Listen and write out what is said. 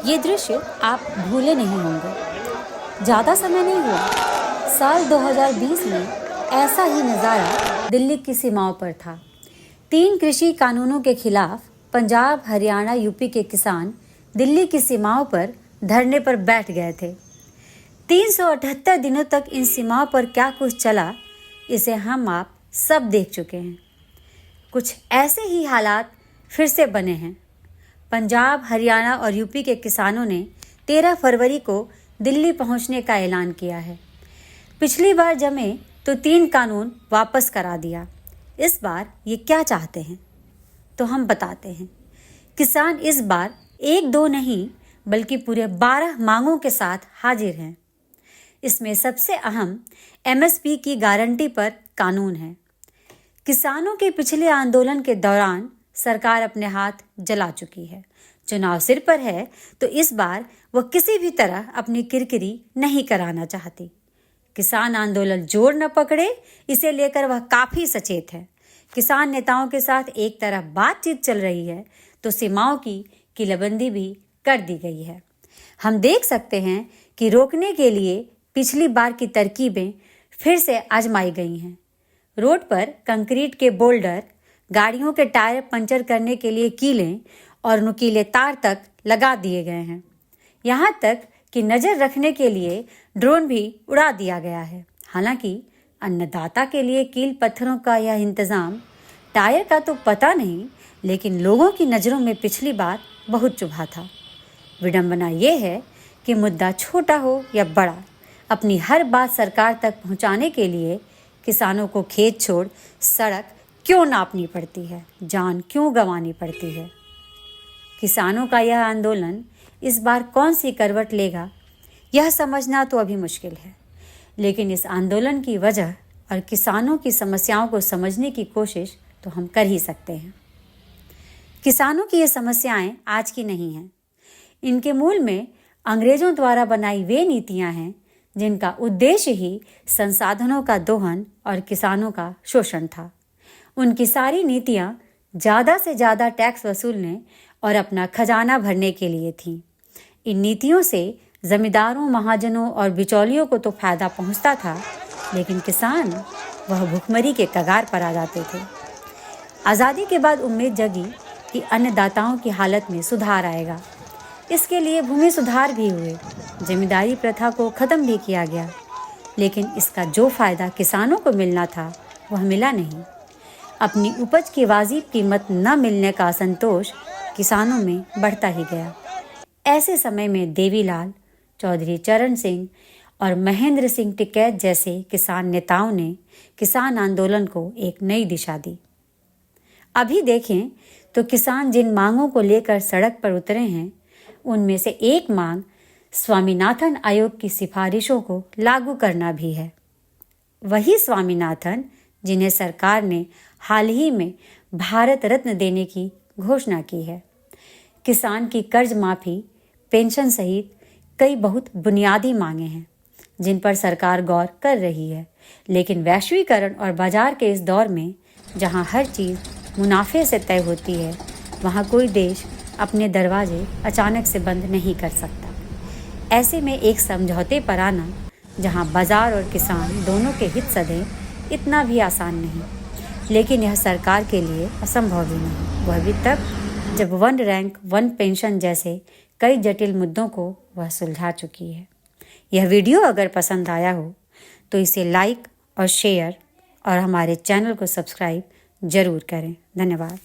ये दृश्य आप भूले नहीं होंगे। ज़्यादा समय नहीं हुआ, साल 2020 में ऐसा ही नज़ारा दिल्ली की सीमाओं पर था। 3 कृषि कानूनों के खिलाफ पंजाब, हरियाणा, यूपी के किसान दिल्ली की सीमाओं पर धरने पर बैठ गए थे। 378 दिनों तक इन सीमाओं पर क्या कुछ चला, इसे हम आप सब देख चुके हैं। कुछ ऐसे ही हालात फिर से बने हैं। पंजाब, हरियाणा और यूपी के किसानों ने 13 फरवरी को दिल्ली पहुंचने का ऐलान किया है। पिछली बार जमे तो 3 कानून वापस करा दिया। इस बार ये क्या चाहते हैं, तो हम बताते हैं। किसान इस बार 1-2 नहीं बल्कि पूरे 12 मांगों के साथ हाजिर हैं। इसमें सबसे अहम MSP की गारंटी पर कानून है। किसानों के पिछले आंदोलन के दौरान सरकार अपने हाथ जला चुकी है। चुनाव सिर पर है तो इस बार वह किसी भी तरह अपनी किरकिरी नहीं कराना चाहती। किसान आंदोलन जोर न पकड़े, इसे लेकर वह काफी सचेत है। किसान नेताओं के साथ एक तरफ बातचीत चल रही है तो सीमाओं की किलेबंदी भी कर दी गई है। हम देख सकते हैं कि रोकने के लिए पिछली बार की तरकीबें फिर से आजमाई गई हैं। रोड पर कंक्रीट के बोल्डर, गाड़ियों के टायर पंचर करने के लिए कीलें और नुकीले तार तक लगा दिए गए हैं। यहाँ तक कि नज़र रखने के लिए ड्रोन भी उड़ा दिया गया है। हालांकि अन्नदाता के लिए कील पत्थरों का यह इंतज़ाम, टायर का तो पता नहीं, लेकिन लोगों की नज़रों में पिछली बार बहुत चुभा था। विडंबना ये है कि मुद्दा छोटा हो या बड़ा, अपनी हर बात सरकार तक पहुंचाने के लिए किसानों को खेत छोड़ सड़क क्यों नापनी पड़ती है, जान क्यों गंवानी पड़ती है। किसानों का यह आंदोलन इस बार कौन सी करवट लेगा, यह समझना तो अभी मुश्किल है, लेकिन इस आंदोलन की वजह और किसानों की समस्याओं को समझने की कोशिश तो हम कर ही सकते हैं। किसानों की ये समस्याएं आज की नहीं हैं। इनके मूल में अंग्रेजों द्वारा बनाई वे नीतियां हैं जिनका उद्देश्य ही संसाधनों का दोहन और किसानों का शोषण था। उनकी सारी नीतियां ज़्यादा से ज़्यादा टैक्स वसूलने और अपना खजाना भरने के लिए थीं। इन नीतियों से जमींदारों, महाजनों और बिचौलियों को तो फायदा पहुंचता था, लेकिन किसान वह भुखमरी के कगार पर आ जाते थे। आज़ादी के बाद उम्मीद जगी कि अन्नदाताओं की हालत में सुधार आएगा। इसके लिए भूमि सुधार भी हुए, जमींदारी प्रथा को ख़त्म भी किया गया, लेकिन इसका जो फ़ायदा किसानों को मिलना था वह मिला नहीं। अपनी उपज की वाजिब कीमत न मिलने का असंतोष किसानों में बढ़ता ही गया। ऐसे समय में देवीलाल, चौधरी चरण सिंह और महेंद्र सिंह टिकैत जैसे किसान नेताओं ने किसान आंदोलन को एक नई दिशा दी। अभी देखें तो किसान जिन मांगों को लेकर सड़क पर उतरे हैं, उनमें से एक मांग स्वामीनाथन आयोग की सिफारिशों को लागू करना भी है। वही स्वामीनाथन जिन्हें सरकार ने हाल ही में भारत रत्न देने की घोषणा की है। किसान की कर्ज माफ़ी, पेंशन सहित कई बहुत बुनियादी मांगे हैं जिन पर सरकार गौर कर रही है, लेकिन वैश्वीकरण और बाजार के इस दौर में जहां हर चीज़ मुनाफे से तय होती है, वहां कोई देश अपने दरवाजे अचानक से बंद नहीं कर सकता। ऐसे में एक समझौते पर आना जहां बाजार और किसान दोनों के हित सधें, इतना भी आसान नहीं, लेकिन यह सरकार के लिए असंभव भी नहीं। वह भी तब जब 1 रैंक 1 पेंशन जैसे कई जटिल मुद्दों को वह सुलझा चुकी है। यह वीडियो अगर पसंद आया हो तो इसे लाइक और शेयर और हमारे चैनल को सब्सक्राइब जरूर करें। धन्यवाद।